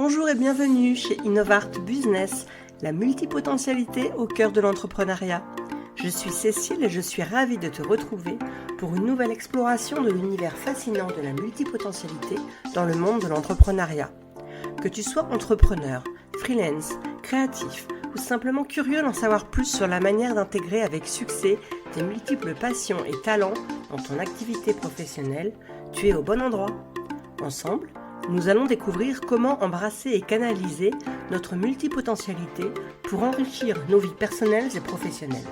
Bonjour et bienvenue chez Innovart Business, la multipotentialité au cœur de l'entrepreneuriat. Je suis Cécile et je suis ravie de te retrouver pour une nouvelle exploration de l'univers fascinant de la multipotentialité dans le monde de l'entrepreneuriat. Que tu sois entrepreneur, freelance, créatif ou simplement curieux d'en savoir plus sur la manière d'intégrer avec succès tes multiples passions et talents dans ton activité professionnelle, tu es au bon endroit. Ensemble, nous allons découvrir comment embrasser et canaliser notre multipotentialité pour enrichir nos vies personnelles et professionnelles.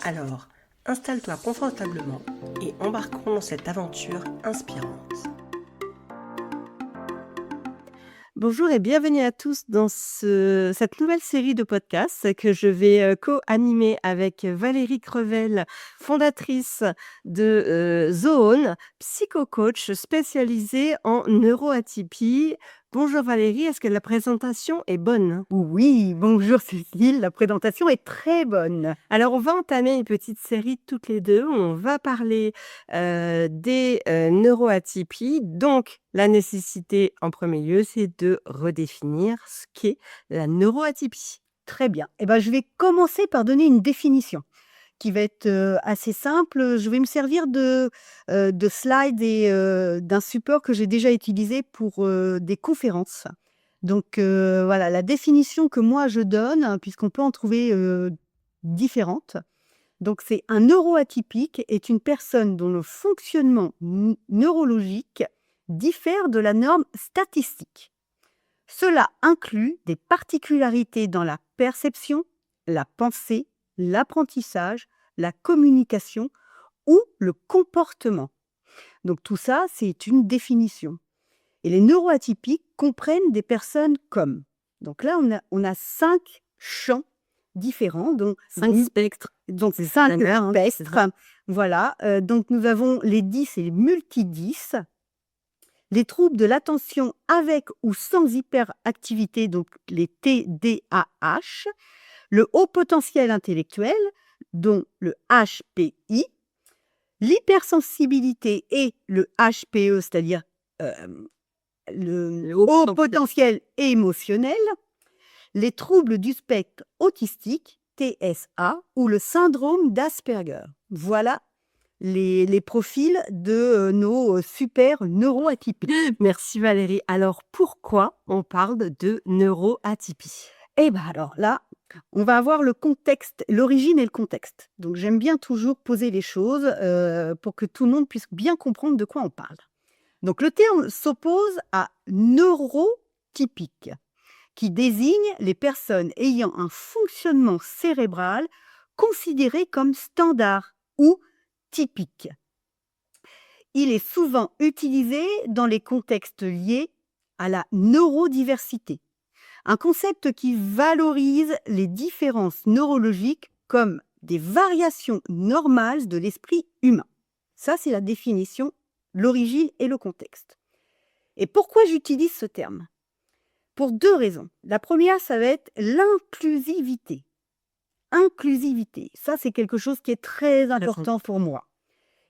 Alors, installe-toi confortablement et embarquons dans cette aventure inspirante. Bonjour et bienvenue à tous dans cette nouvelle série de podcasts que je vais co-animer avec Valérie Crevel, fondatrice de Zoone, psychocoach spécialisée en neuroatypie. Bonjour Valérie, est-ce que la présentation est bonne? Oui, bonjour Cécile, la présentation est très bonne. Alors, on va entamer une petite série toutes les deux où on va parler des neuroatypies. Donc, la nécessité en premier lieu, c'est de redéfinir ce qu'est la neuroatypie. Très bien. Je vais commencer par donner une définition qui va être assez simple. Je vais me servir de slides et d'un support que j'ai déjà utilisé pour des conférences. Donc voilà, la définition que moi je donne, puisqu'on peut en trouver différentes. Donc c'est un neuroatypique est une personne dont le fonctionnement neurologique diffère de la norme statistique. Cela inclut des particularités dans la perception, la pensée, l'apprentissage, la communication ou le comportement. Donc tout ça, c'est une définition. Et les neuroatypiques comprennent des personnes comme. Donc là, on a 5 champs différents. Donc 5 spectres. Donc c'est 5 D'accord, hein, spectres. Voilà. Donc nous avons les 10 et les multi-10. Les troubles de l'attention avec ou sans hyperactivité, donc les TDAH, le haut potentiel intellectuel, dont le HPI, l'hypersensibilité et le HPE, c'est-à-dire le haut potentiel émotionnel, les troubles du spectre autistique, TSA, ou le syndrome d'Asperger. Voilà les profils de nos super neuroatypies. Merci Valérie. Alors, pourquoi on parle de neuroatypie? Alors là, on va avoir le contexte, l'origine et le contexte. Donc j'aime bien toujours poser les choses pour que tout le monde puisse bien comprendre de quoi on parle. Donc le terme s'oppose à neurotypique, qui désigne les personnes ayant un fonctionnement cérébral considéré comme standard ou typique. Il est souvent utilisé dans les contextes liés à la neurodiversité, un concept qui valorise les différences neurologiques comme des variations normales de l'esprit humain. Ça, c'est la définition, l'origine et le contexte. Et pourquoi j'utilise ce terme? Pour 2 raisons. La première, ça va être l'inclusivité. Inclusivité, ça c'est quelque chose qui est très important pour moi.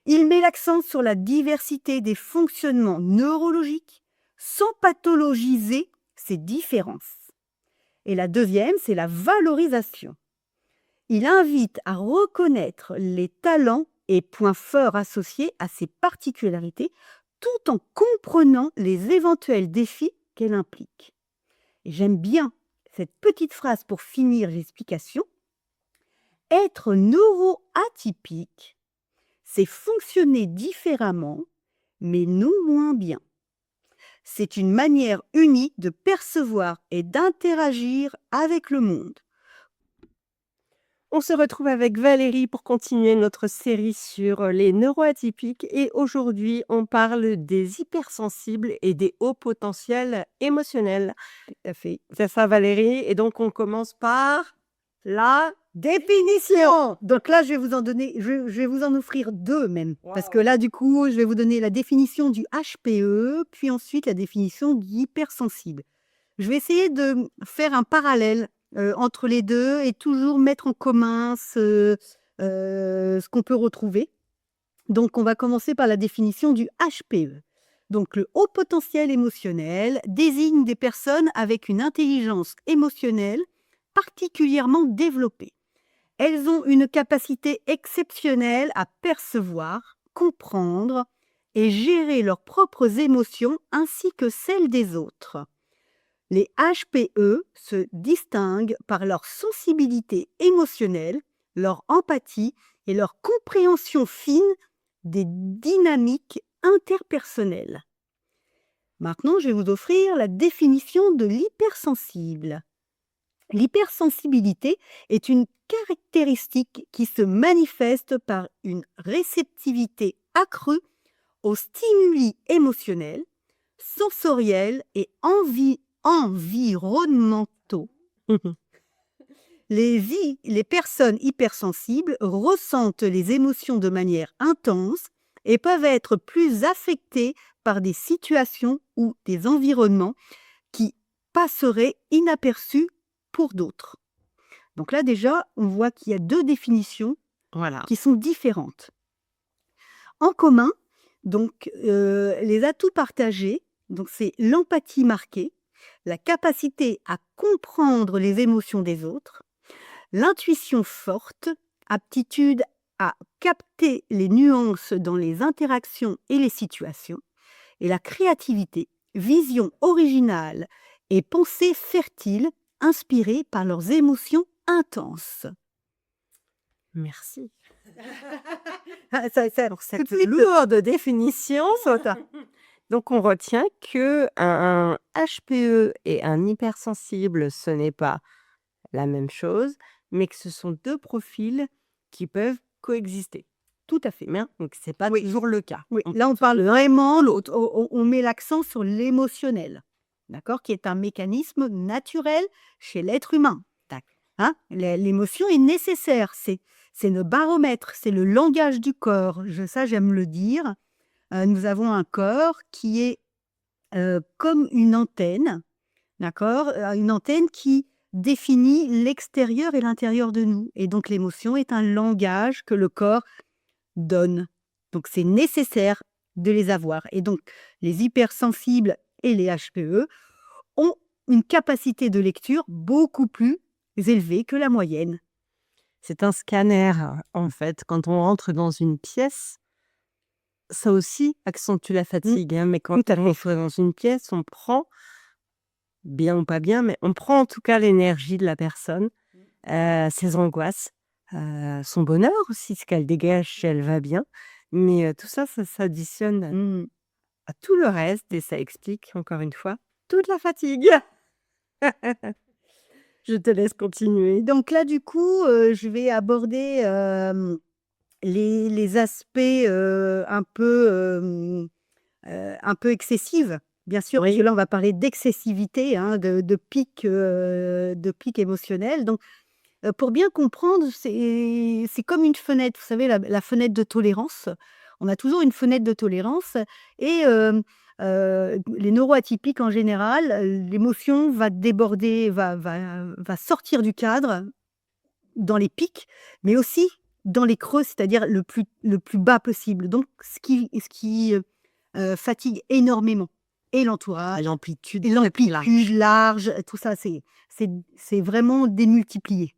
Il met l'accent sur la diversité des fonctionnements neurologiques sans pathologiser ces différences. Et la deuxième, c'est la valorisation. Il invite à reconnaître les talents et points forts associés à ces particularités tout en comprenant les éventuels défis qu'elle implique. Et j'aime bien cette petite phrase pour finir l'explication. Être neuroatypique, c'est fonctionner différemment, mais non moins bien. C'est une manière unique de percevoir et d'interagir avec le monde. On se retrouve avec Valérie pour continuer notre série sur les neuroatypiques et aujourd'hui, on parle des hypersensibles et des hauts potentiels émotionnels. Tout à fait. C'est ça Valérie, et donc on commence par la Définition. Donc là, je vais vous en offrir 2 même. Wow. Parce que là, du coup, je vais vous donner la définition du HPE, puis ensuite la définition du hypersensible. Je vais essayer de faire un parallèle entre les 2 et toujours mettre en commun ce qu'on peut retrouver. Donc, on va commencer par la définition du HPE. Donc, le haut potentiel émotionnel désigne des personnes avec une intelligence émotionnelle particulièrement développée. Elles ont une capacité exceptionnelle à percevoir, comprendre et gérer leurs propres émotions ainsi que celles des autres. Les HPE se distinguent par leur sensibilité émotionnelle, leur empathie et leur compréhension fine des dynamiques interpersonnelles. Maintenant, je vais vous offrir la définition de l'hypersensible. L'hypersensibilité est une caractéristique qui se manifeste par une réceptivité accrue aux stimuli émotionnels, sensoriels et environnementaux. Les personnes hypersensibles ressentent les émotions de manière intense et peuvent être plus affectées par des situations ou des environnements qui passeraient inaperçus pour d'autres. Donc là déjà, on voit qu'il y a deux définitions Voilà. qui sont différentes. En commun, donc les atouts partagés, donc c'est l'empathie marquée, la capacité à comprendre les émotions des autres, l'intuition forte, aptitude à capter les nuances dans les interactions et les situations, et la créativité, vision originale et pensée fertile inspirées par leurs émotions intenses. Merci Ça, pour cette tout de suite, lourde définition. Donc, on retient que un HPE et un hypersensible, ce n'est pas la même chose, mais que ce sont deux profils qui peuvent coexister. tout à fait. Bien, donc c'est pas Oui. toujours le cas. Oui, là on parle vraiment, on met l'accent sur l'émotionnel, d'accord, qui est un mécanisme naturel chez l'être humain. D'accord. Hein, l'émotion est nécessaire, c'est le baromètre, c'est le langage du corps. Ça, j'aime le dire. Nous avons un corps qui est comme une antenne, d'accord, une antenne qui définit l'extérieur et l'intérieur de nous. Et donc l'émotion est un langage que le corps donne. Donc c'est nécessaire de les avoir. Et donc les hypersensibles et les HPE ont une capacité de lecture beaucoup plus élevée que la moyenne. C'est un scanner, en fait. Quand on rentre dans une pièce, ça aussi accentue la fatigue, hein, mais quand on rentre dans une pièce, on prend, bien ou pas bien, mais on prend en tout cas l'énergie de la personne, ses angoisses, son bonheur aussi, ce qu'elle dégage si elle va bien. Mais tout ça, ça s'additionne à tout le reste et ça explique, encore une fois, toute la fatigue. Je te laisse continuer. Donc là, du coup, je vais aborder les aspects un peu excessives, bien sûr, parce que Oui. là, on va parler d'excessivité, hein, de pic émotionnel. Donc, pour bien comprendre, c'est comme une fenêtre, vous savez, la fenêtre de tolérance. On a toujours une fenêtre de tolérance et les neuroatypiques en général, l'émotion va déborder, va sortir du cadre dans les pics, mais aussi dans les creux, c'est-à-dire le plus bas possible. Donc ce qui fatigue énormément et l'entourage, L'amplitude et l'amplitude large, tout ça, c'est vraiment démultiplié.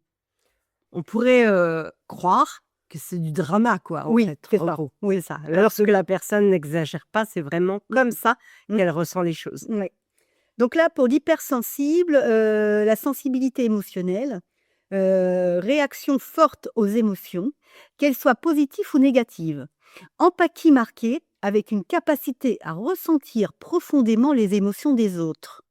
On pourrait croire que c'est du drama, quoi, en Oui, fait. c'est En ça. gros. Oui, C'est ça. Lorsque la personne n'exagère pas, c'est vraiment comme ça qu'elle ressent les choses. ouais. Donc là, pour l'hypersensible, la sensibilité émotionnelle, réaction forte aux émotions, qu'elles soient positives ou négatives. Empathie marquée, avec une capacité à ressentir profondément les émotions des autres.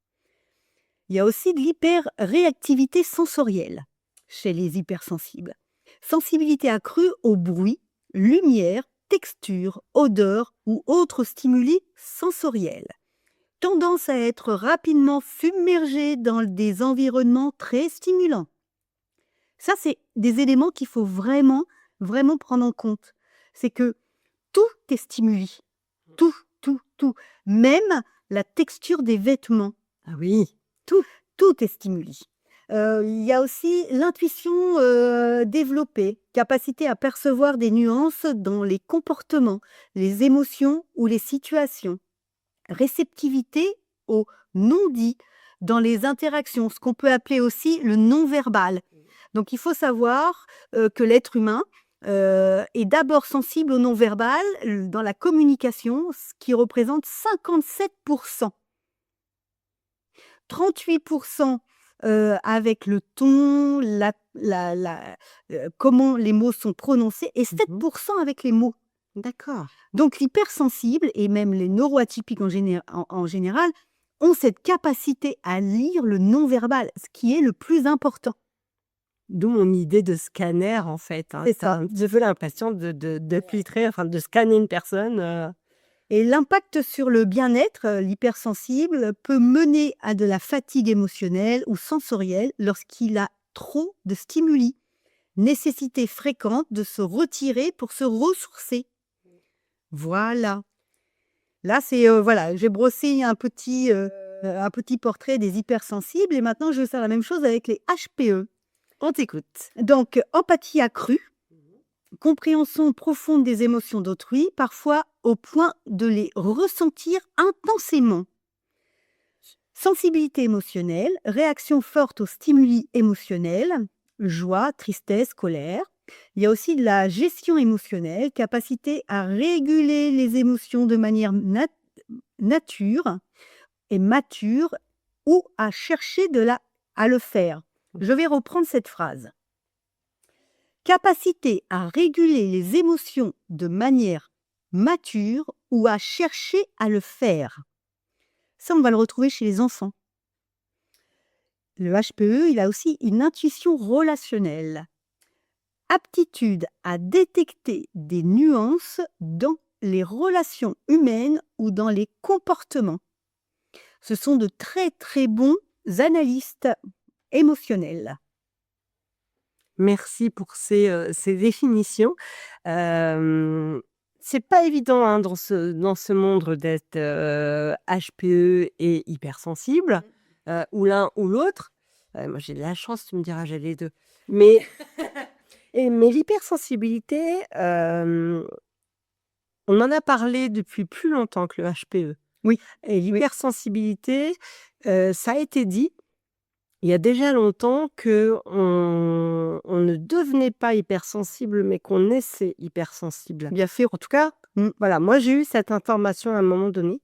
Il y a aussi de l'hyperréactivité sensorielle chez les hypersensibles. Sensibilité accrue au bruit, lumière, texture, odeur ou autres stimuli sensoriels. Tendance à être rapidement submergé dans des environnements très stimulants. Ça, c'est des éléments qu'il faut vraiment, vraiment prendre en compte. C'est que tout est stimuli. Tout, tout, tout. Même la texture des vêtements. Ah oui. Tout est stimuli. Il y a aussi l'intuition développée, capacité à percevoir des nuances dans les comportements, les émotions ou les situations. réceptivité au non-dit dans les interactions, ce qu'on peut appeler aussi le non-verbal. Donc, il faut savoir que l'être humain est d'abord sensible au non-verbal dans la communication, ce qui représente 57%. 38% avec le ton, comment les mots sont prononcés, et 7% avec les mots. D'accord. Donc, l'hypersensible et même les neuroatypiques en général ont cette capacité à lire le non-verbal, ce qui est le plus important. D'où mon idée de scanner, en fait. C'est ça. J'ai peu l'impression de filtrer, enfin de scanner une personne. Et l'impact sur le bien-être, l'hypersensible, peut mener à de la fatigue émotionnelle ou sensorielle lorsqu'il a trop de stimuli. Nécessité fréquente de se retirer pour se ressourcer. Voilà. Là, c'est voilà, j'ai brossé un petit portrait des hypersensibles et maintenant je vais faire la même chose avec les HPE. On t'écoute. Donc, empathie accrue, compréhension profonde des émotions d'autrui, parfois au point de les ressentir intensément. Sensibilité émotionnelle, réaction forte aux stimuli émotionnels, joie, tristesse, colère. Il y a aussi de la gestion émotionnelle, capacité à réguler les émotions de manière mature ou à chercher à le faire. Je vais reprendre cette phrase. Capacité à réguler les émotions de manière mature ou à chercher à le faire. Ça, on va le retrouver chez les enfants. Le HPE, il a aussi une intuition relationnelle. Aptitude à détecter des nuances dans les relations humaines ou dans les comportements. Ce sont de très très bons analystes émotionnels. Merci pour ces définitions. C'est pas évident dans ce monde d'être HPE et hypersensible, ou l'un ou l'autre. Moi, j'ai de la chance, tu me diras, j'ai les deux. Mais, mais l'hypersensibilité, on en a parlé depuis plus longtemps que le HPE. Oui. Et l'hypersensibilité, ça a été dit. Il y a déjà longtemps qu'on ne devenait pas hypersensible, mais qu'on naissait hypersensible. Bien sûr. En tout cas, voilà, moi j'ai eu cette information à un moment donné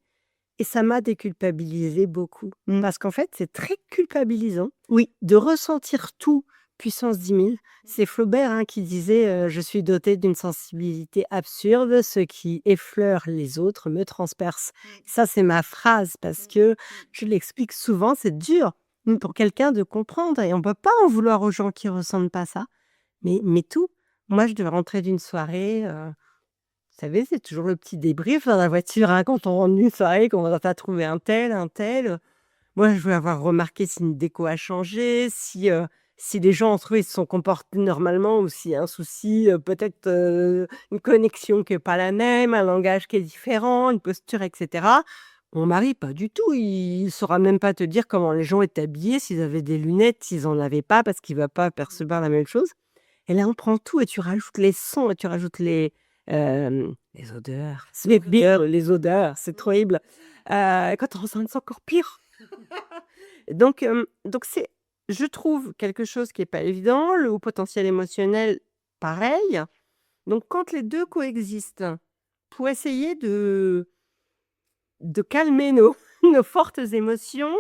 et ça m'a déculpabilisée beaucoup. Parce qu'en fait, c'est très culpabilisant de ressentir tout puissance 10 000. C'est Flaubert qui disait je suis doté d'une sensibilité absurde, ce qui effleure les autres me transperce. Ça, c'est ma phrase parce que je l'explique souvent, c'est dur pour quelqu'un de comprendre et on ne peut pas en vouloir aux gens qui ne ressentent pas ça. Mais tout. Moi, je devais rentrer d'une soirée. Vous savez, c'est toujours le petit débrief dans la voiture quand on rentre d'une soirée, qu'on a trouvé un tel. Moi, je veux avoir remarqué si une déco a changé, si les gens entre eux ils se sont comportés normalement ou s'il y a un souci, peut-être une connexion qui n'est pas la même, un langage qui est différent, une posture, etc. Mon mari, pas du tout. Il ne saura même pas te dire comment les gens étaient habillés, s'ils avaient des lunettes, s'ils n'en avaient pas, parce qu'il ne va pas percevoir la même chose. Et là, on prend tout et tu rajoutes les sons et tu rajoutes les odeurs. Les odeurs, c'est trop horrible. Quand on ressent, c'est encore pire. Donc c'est, je trouve, quelque chose qui n'est pas évident. Le haut potentiel émotionnel, pareil. Donc, quand les deux coexistent, pour essayer de calmer nos fortes émotions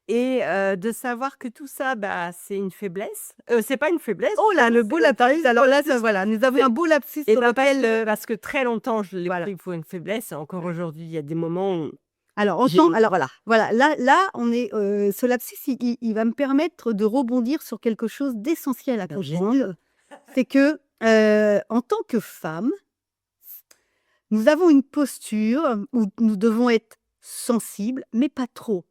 et de savoir que tout ça, c'est une faiblesse. C'est pas une faiblesse. Oh là, le beau lapsus. Alors là, voilà, nous avons un beau lapsus. Et parce que très longtemps, je l'ai pris pour une faiblesse. Et encore aujourd'hui, il y a des moments où... Alors, voilà, là, on est, ce lapsus, il va me permettre de rebondir sur quelque chose d'essentiel à comprendre. C'est que, en tant que femme, nous avons une posture où nous devons être sensibles, mais pas trop.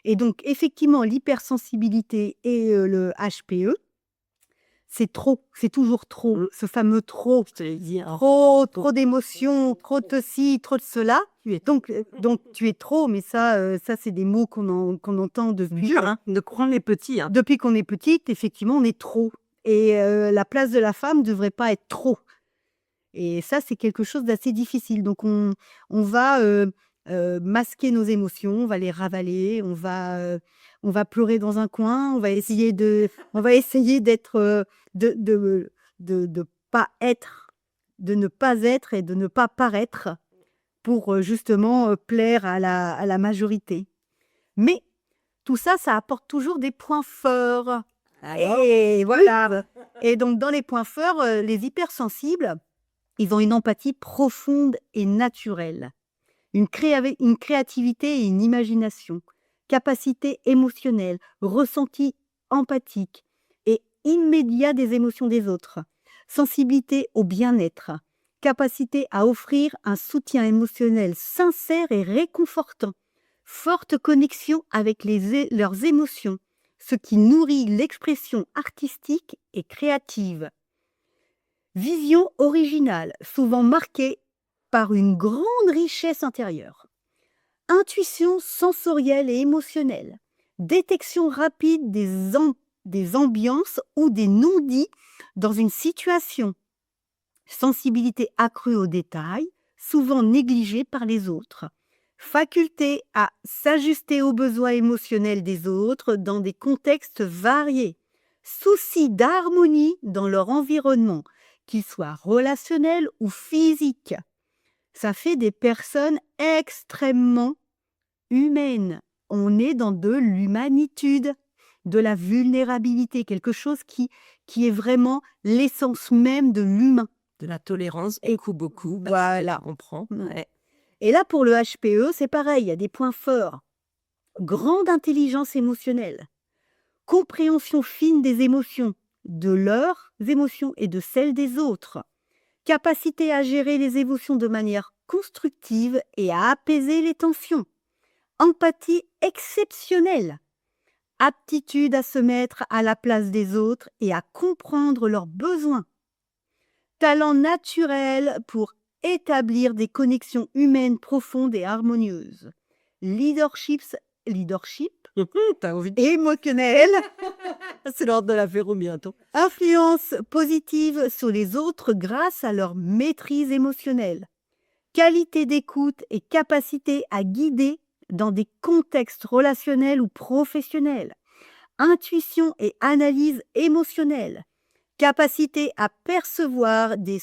Et donc, effectivement, l'hypersensibilité et le HPE, c'est trop, c'est toujours trop, ce fameux trop. Je te l'ai dit. Trop d'émotions, trop de ceci, trop de cela. Donc tu es trop, mais ça c'est des mots qu'on entend depuis. De croire les petits. Depuis qu'on est petite, effectivement, on est trop. Et la place de la femme ne devrait pas être trop. Et ça, c'est quelque chose d'assez difficile. Donc, on va masquer nos émotions, on va les ravaler, on va pleurer dans un coin, on va essayer d'être, de pas être, de ne pas être et de ne pas paraître pour, justement, plaire à la majorité. Mais tout ça, ça apporte toujours des points forts. Alors? Et voilà. Et donc dans les points forts, les hypersensibles, ils ont une empathie profonde et naturelle, une créativité et une imagination, capacité émotionnelle, ressenti empathique et immédiat des émotions des autres, sensibilité au bien-être, capacité à offrir un soutien émotionnel sincère et réconfortant, forte connexion avec leurs émotions, ce qui nourrit l'expression artistique et créative. Vision originale, souvent marquée par une grande richesse intérieure. Intuition sensorielle et émotionnelle. Détection rapide des ambiances ou des non-dits dans une situation. Sensibilité accrue aux détails, souvent négligée par les autres. Faculté à s'ajuster aux besoins émotionnels des autres dans des contextes variés. Souci d'harmonie dans leur environnement, qu'il soit relationnel ou physique. Ça fait des personnes extrêmement humaines. On est dans de l'humanitude, de la vulnérabilité, quelque chose qui est vraiment l'essence même de l'humain. De la tolérance, Et beaucoup. voilà. On prend. Mm. Ouais. Et là, pour le HPE, c'est pareil, il y a des points forts. Grande intelligence émotionnelle, compréhension fine des émotions, de leurs émotions et de celles des autres, capacité à gérer les émotions de manière constructive et à apaiser les tensions, empathie exceptionnelle, aptitude à se mettre à la place des autres et à comprendre leurs besoins, talent naturel pour établir des connexions humaines profondes et harmonieuses, leadership T'as envie de... émotionnel, C'est l'heure de l'apéro bientôt. influence positive sur les autres grâce à leur maîtrise émotionnelle, qualité d'écoute et capacité à guider dans des contextes relationnels ou professionnels, intuition et analyse émotionnelle, capacité à percevoir des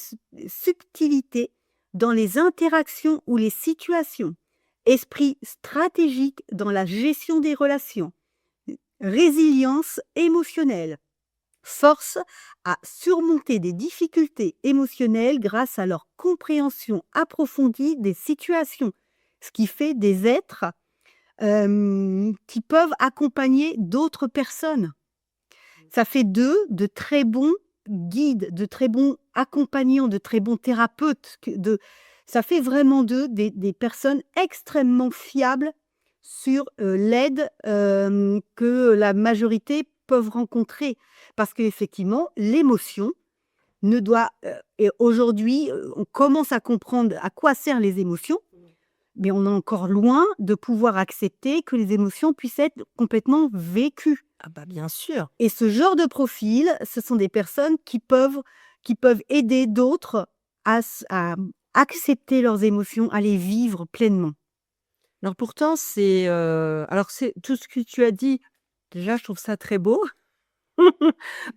subtilités dans les interactions ou les situations, esprit stratégique dans la gestion des relations, résilience émotionnelle, force à surmonter des difficultés émotionnelles grâce à leur compréhension approfondie des situations, ce qui fait des êtres qui peuvent accompagner d'autres personnes. Ça fait d'eux de très bons guides, de très bons accompagnants, de très bons thérapeutes. Ça fait vraiment d'eux des personnes extrêmement fiables sur l'aide que la majorité peuvent rencontrer. Parce qu'effectivement, l'émotion ne doit... et aujourd'hui, on commence à comprendre à quoi servent les émotions, mais on est encore loin de pouvoir accepter que les émotions puissent être complètement vécues. Ah bah bien sûr. Et ce genre de profil, ce sont des personnes qui peuvent aider d'autres à accepter leurs émotions, à les vivre pleinement. Alors pourtant, c'est tout ce que tu as dit, déjà, je trouve ça très beau.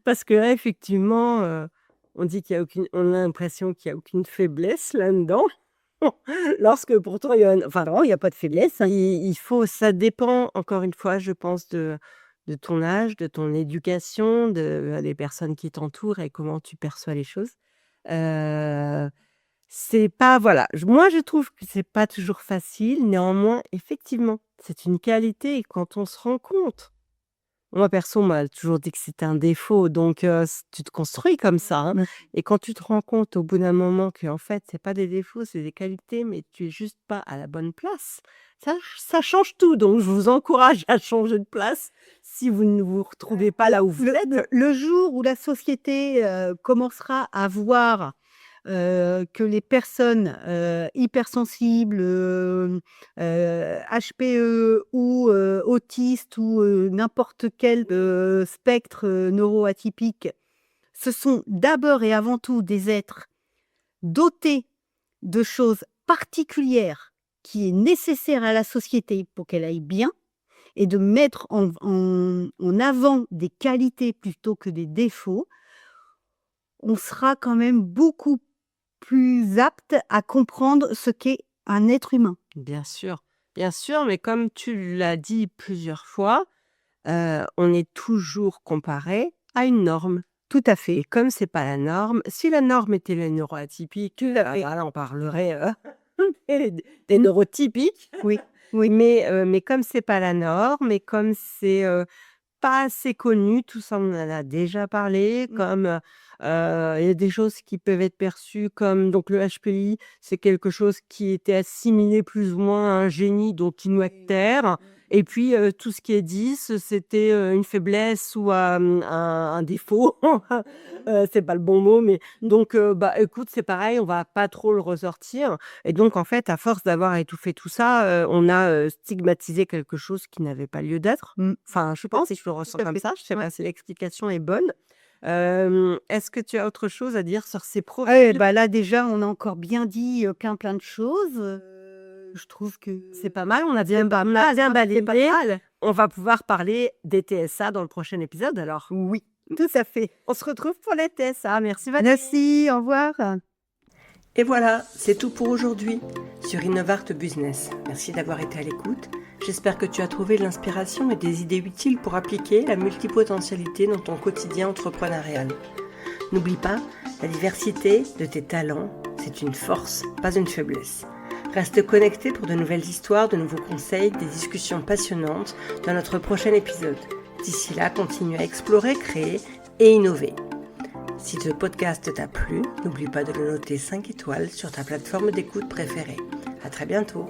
Parce que là, effectivement, on dit qu'il y a aucune, on a l'impression qu'il y a aucune faiblesse là-dedans. Lorsque pourtant, Non, il n'y a pas de faiblesse. il faut, ça dépend, encore une fois, je pense, de ton âge, de ton éducation, des personnes qui t'entourent et comment tu perçois les choses. C'est pas, voilà, moi je trouve que c'est pas toujours facile, néanmoins, effectivement, c'est une qualité et quand on se rend compte. Moi perso, on m'a toujours dit que c'était un défaut, donc tu te construis comme ça, hein. Et quand tu te rends compte au bout d'un moment qu'en fait, c'est pas des défauts, c'est des qualités, mais tu es juste pas à la bonne place, ça change tout. Donc je vous encourage à changer de place si vous ne vous retrouvez pas là où vous êtes. Le jour où la société commencera à voir que les personnes hypersensibles, HPE ou autistes ou n'importe quel spectre neuroatypique, ce sont d'abord et avant tout des êtres dotés de choses particulières qui est nécessaire à la société pour qu'elle aille bien et de mettre en avant des qualités plutôt que des défauts, on sera quand même beaucoup plus apte à comprendre ce qu'est un être humain. Bien sûr, mais comme tu l'as dit plusieurs fois, on est toujours comparé à une norme. Tout à Et fait. comme c'est pas la norme, si la norme était les neuroatypiques, là, on parlerait des neurotypiques. Oui, oui. Mais comme c'est pas la norme et comme c'est pas assez connu, tout ça on en a déjà parlé, comme il y a des choses qui peuvent être perçues comme donc le HPI, c'est quelque chose qui était assimilé plus ou moins à un génie, donc inactère. Et puis tout ce qui est 10, c'était une faiblesse ou un défaut. C'est pas le bon mot, mais donc bah écoute, c'est pareil, on va pas trop le ressortir. Et donc en fait, à force d'avoir étouffé tout ça, on a stigmatisé quelque chose qui n'avait pas lieu d'être. Enfin, je pense, je le ressens à comme fait. ça. Je sais Ouais. pas si l'explication est bonne. Est-ce que tu as autre chose à dire sur ces Ouais, profils? bah là déjà, on a encore bien dit plein de choses. Je trouve que C'est pas mal, on a bien balayé. On va pouvoir parler des TSA dans le prochain épisode alors. oui, tout à fait. On se retrouve pour les TSA. Merci Valérie. Merci, au revoir. Et voilà, c'est tout pour aujourd'hui sur Innovart Business. Merci d'avoir été à l'écoute. J'espère que tu as trouvé de l'inspiration et des idées utiles pour appliquer la multipotentialité dans ton quotidien entrepreneurial. N'oublie pas, la diversité de tes talents, c'est une force, pas une faiblesse. Reste connecté pour de nouvelles histoires, de nouveaux conseils, des discussions passionnantes dans notre prochain épisode. D'ici là, continue à explorer, créer et innover. Si ce podcast t'a plu, n'oublie pas de le noter 5 étoiles sur ta plateforme d'écoute préférée. À très bientôt.